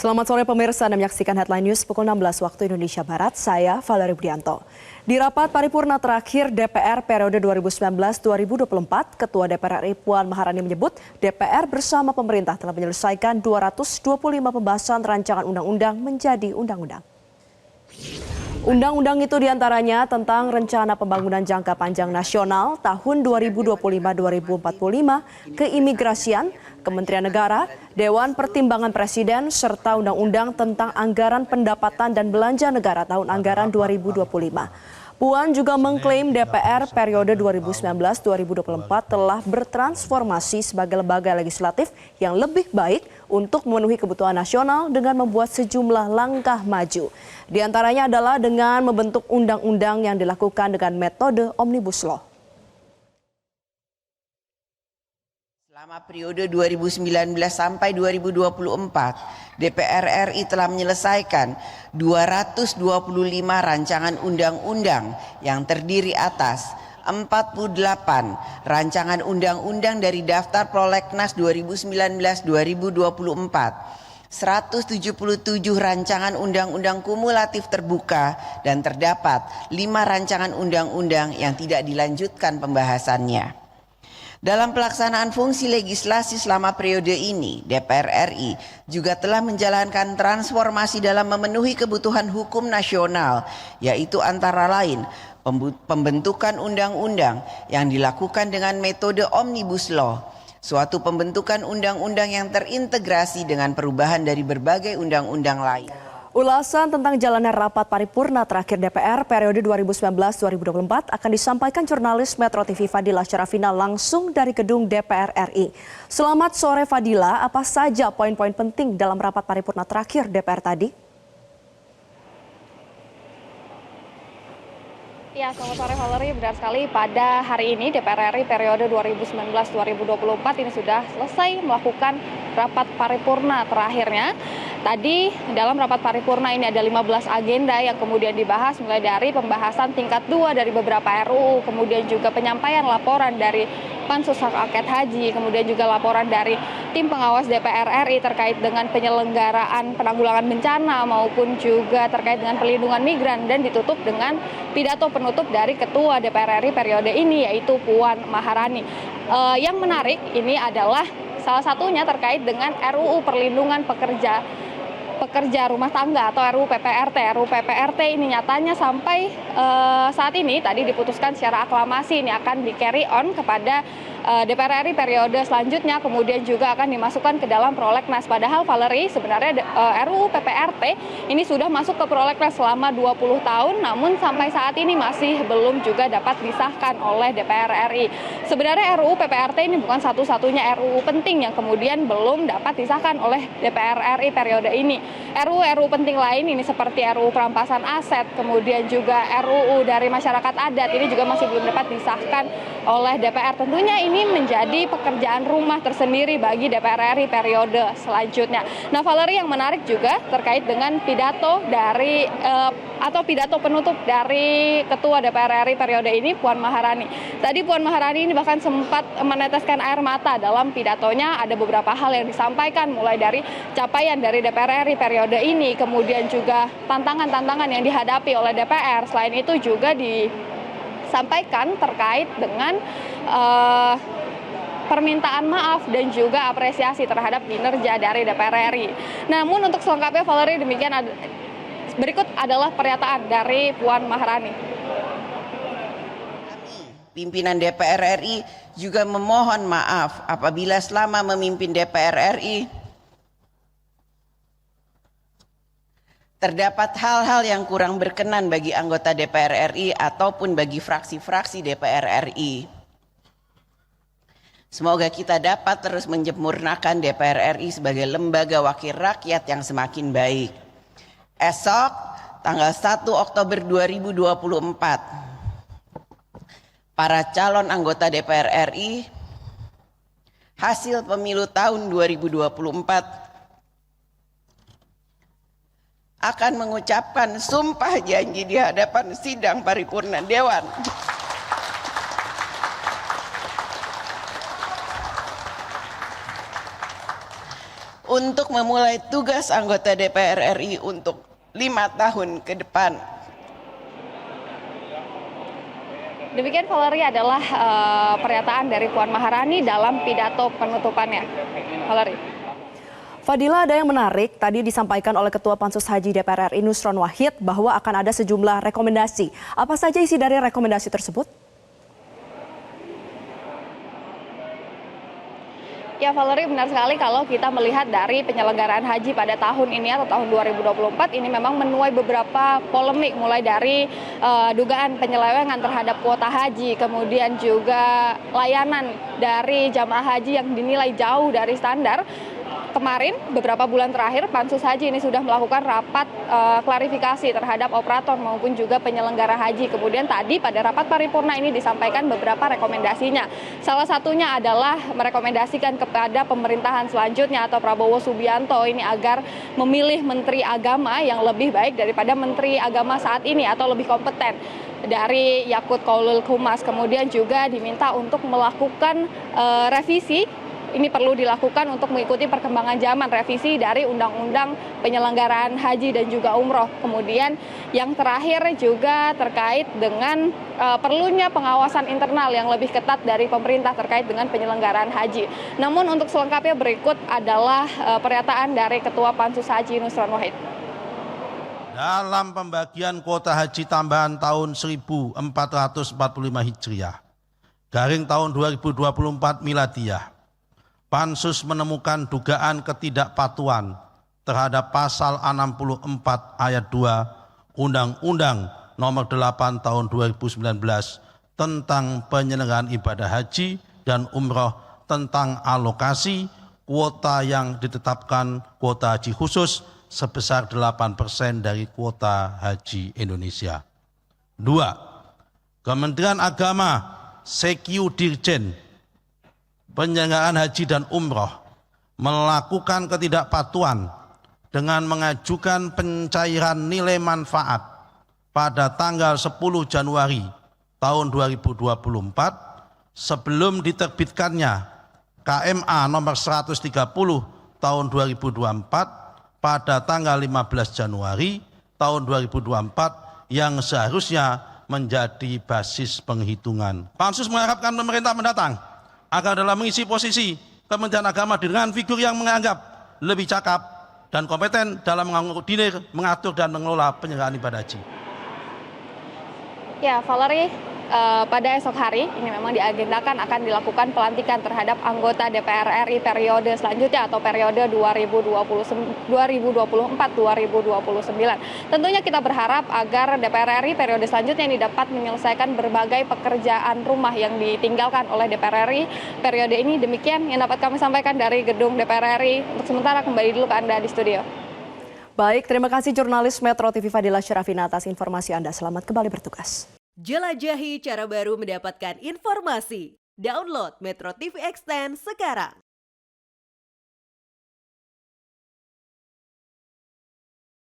Selamat sore pemirsa, Anda menyaksikan Headline News pukul 16 waktu Indonesia Barat. Saya Valerie Budianto. Di rapat paripurna terakhir DPR periode 2019-2024, Ketua DPR RI Puan Maharani menyebut DPR bersama pemerintah telah menyelesaikan 225 pembahasan rancangan undang-undang menjadi undang-undang. Undang-undang itu diantaranya tentang Rencana Pembangunan Jangka Panjang Nasional tahun 2025-2045, keimigrasian, Kementerian Negara, Dewan Pertimbangan Presiden, serta Undang-Undang tentang Anggaran Pendapatan dan Belanja Negara tahun anggaran 2025. Puan juga mengklaim DPR periode 2019-2024 telah bertransformasi sebagai lembaga legislatif yang lebih baik untuk memenuhi kebutuhan nasional dengan membuat sejumlah langkah maju. Di antaranya adalah dengan membentuk undang-undang yang dilakukan dengan metode Omnibus Law. Selama periode 2019 sampai 2024, DPR RI telah menyelesaikan 225 rancangan undang-undang yang terdiri atas 48 rancangan undang-undang dari daftar prolegnas 2019-2024, 177 rancangan undang-undang kumulatif terbuka, dan terdapat 5 rancangan undang-undang yang tidak dilanjutkan pembahasannya. Dalam pelaksanaan fungsi legislasi selama periode ini, DPR RI juga telah menjalankan transformasi dalam memenuhi kebutuhan hukum nasional, yaitu antara lain pembentukan undang-undang yang dilakukan dengan metode Omnibus Law, suatu pembentukan undang-undang yang terintegrasi dengan perubahan dari berbagai undang-undang lain. Ulasan tentang jalannya rapat paripurna terakhir DPR periode 2019-2024 akan disampaikan jurnalis Metro TV Fadila secara final langsung dari gedung DPR RI. Selamat sore Fadila, apa saja poin-poin penting dalam rapat paripurna terakhir DPR tadi? Ya, selamat sore Valerie. Benar sekali, pada hari ini DPR RI periode 2019-2024 ini sudah selesai melakukan rapat paripurna terakhirnya. Tadi dalam rapat paripurna ini ada 15 agenda yang kemudian dibahas, mulai dari pembahasan tingkat 2 dari beberapa RUU, kemudian juga penyampaian laporan dari Pansus Hak Angket Haji, kemudian juga laporan dari tim pengawas DPR RI terkait dengan penyelenggaraan penanggulangan bencana maupun juga terkait dengan pelindungan migran, dan ditutup dengan pidato penutup dari Ketua DPR RI periode ini, yaitu Puan Maharani. Yang menarik ini adalah salah satunya terkait dengan RUU Perlindungan Pekerja Rumah Tangga atau RUU PPRT. RUU PPRT ini nyatanya sampai saat ini tadi diputuskan secara aklamasi ini akan di-carry on kepada DPR RI periode selanjutnya, kemudian juga akan dimasukkan ke dalam prolegnas. Padahal Valerie, sebenarnya RUU PPRT ini sudah masuk ke prolegnas selama 20 tahun, namun sampai saat ini masih belum juga dapat disahkan oleh DPR RI. Sebenarnya RUU PPRT ini bukan satu-satunya RUU penting yang kemudian belum dapat disahkan oleh DPR RI periode ini. RUU penting lain ini seperti RUU perampasan aset, kemudian juga RUU dari masyarakat adat ini juga masih belum dapat disahkan oleh DPR. Tentunya ini menjadi pekerjaan rumah tersendiri bagi DPR RI periode selanjutnya. Nah, Valerie, yang menarik juga terkait dengan pidato dari atau pidato penutup dari Ketua DPR RI periode ini, Puan Maharani. Tadi Puan Maharani ini bahkan sempat meneteskan air mata dalam pidatonya. Ada beberapa hal yang disampaikan, mulai dari capaian dari DPR RI periode ini, kemudian juga tantangan-tantangan yang dihadapi oleh DPR. Selain itu juga disampaikan terkait dengan permintaan maaf dan juga apresiasi terhadap kinerja dari DPR RI. Namun untuk selengkapnya Valerie, demikian berikut adalah pernyataan dari Puan Maharani. Pimpinan DPR RI juga memohon maaf apabila selama memimpin DPR RI terdapat hal-hal yang kurang berkenan bagi anggota DPR RI ataupun bagi fraksi-fraksi DPR RI. Semoga kita dapat terus menyempurnakan DPR RI sebagai lembaga wakil rakyat yang semakin baik. Esok, tanggal 1 Oktober 2024, para calon anggota DPR RI hasil pemilu tahun 2024 akan mengucapkan sumpah janji di hadapan sidang paripurna Dewan. untuk memulai tugas anggota DPR RI untuk 5 tahun ke depan. Demikian Valerie adalah pernyataan dari Puan Maharani dalam pidato penutupannya. Valerie. Fadila, ada yang menarik tadi disampaikan oleh Ketua Pansus Haji DPR RI Nusron Wahid bahwa akan ada sejumlah rekomendasi. Apa saja isi dari rekomendasi tersebut? Ya Valerie, benar sekali kalau kita melihat dari penyelenggaraan haji pada tahun ini atau tahun 2024 ini memang menuai beberapa polemik, mulai dari dugaan penyelewengan terhadap kuota haji, kemudian juga layanan dari jamaah haji yang dinilai jauh dari standar. Kemarin, beberapa bulan terakhir, Pansus Haji ini sudah melakukan rapat klarifikasi terhadap operator maupun juga penyelenggara haji. Kemudian tadi pada rapat paripurna ini disampaikan beberapa rekomendasinya. Salah satunya adalah merekomendasikan kepada pemerintahan selanjutnya atau Prabowo Subianto ini agar memilih Menteri Agama yang lebih baik daripada Menteri Agama saat ini atau lebih kompeten dari Yakut Khairul Khumas. Kemudian juga diminta untuk melakukan revisi. Ini perlu dilakukan untuk mengikuti perkembangan zaman, revisi dari Undang-Undang Penyelenggaraan Haji dan juga Umroh. Kemudian yang terakhir juga terkait dengan perlunya pengawasan internal yang lebih ketat dari pemerintah terkait dengan penyelenggaraan haji. Namun untuk selengkapnya berikut adalah pernyataan dari Ketua Pansus Haji Nusron Wahid. Dalam pembagian kuota haji tambahan tahun 1445 Hijriah, garing tahun 2024 Miladiyah, Pansus menemukan dugaan ketidakpatuhan terhadap pasal 64 ayat 2 Undang-Undang Nomor 8 Tahun 2019 tentang penyelenggaraan ibadah haji dan umroh tentang alokasi kuota yang ditetapkan kuota haji khusus sebesar 8% dari kuota haji Indonesia. 2. Kementerian Agama Sekyu Dirjen Penyelenggaraan Haji dan Umroh melakukan ketidakpatuhan dengan mengajukan pencairan nilai manfaat pada tanggal 10 Januari tahun 2024 sebelum diterbitkannya KMA nomor 130 tahun 2024 pada tanggal 15 Januari tahun 2024 yang seharusnya menjadi basis penghitungan. Pansus mengharapkan pemerintah mendatang agar dalam mengisi posisi Kementerian Agama dengan figur yang menganggap lebih cakap dan kompeten dalam mengakomodir, mengatur dan mengelola penyelenggaraan ibadah haji. Ya, Valerie, pada esok hari ini memang diagendakan akan dilakukan pelantikan terhadap anggota DPR RI periode selanjutnya atau periode 2024-2029. Tentunya kita berharap agar DPR RI periode selanjutnya ini dapat menyelesaikan berbagai pekerjaan rumah yang ditinggalkan oleh DPR RI periode ini. Demikian yang dapat kami sampaikan dari gedung DPR RI. Untuk sementara kembali dulu ke Anda di studio. Baik, terima kasih jurnalis Metro TV Fadila Syarafina atas informasi Anda. Selamat kembali bertugas. Jelajahi cara baru mendapatkan informasi. Download Metro TV Extend sekarang.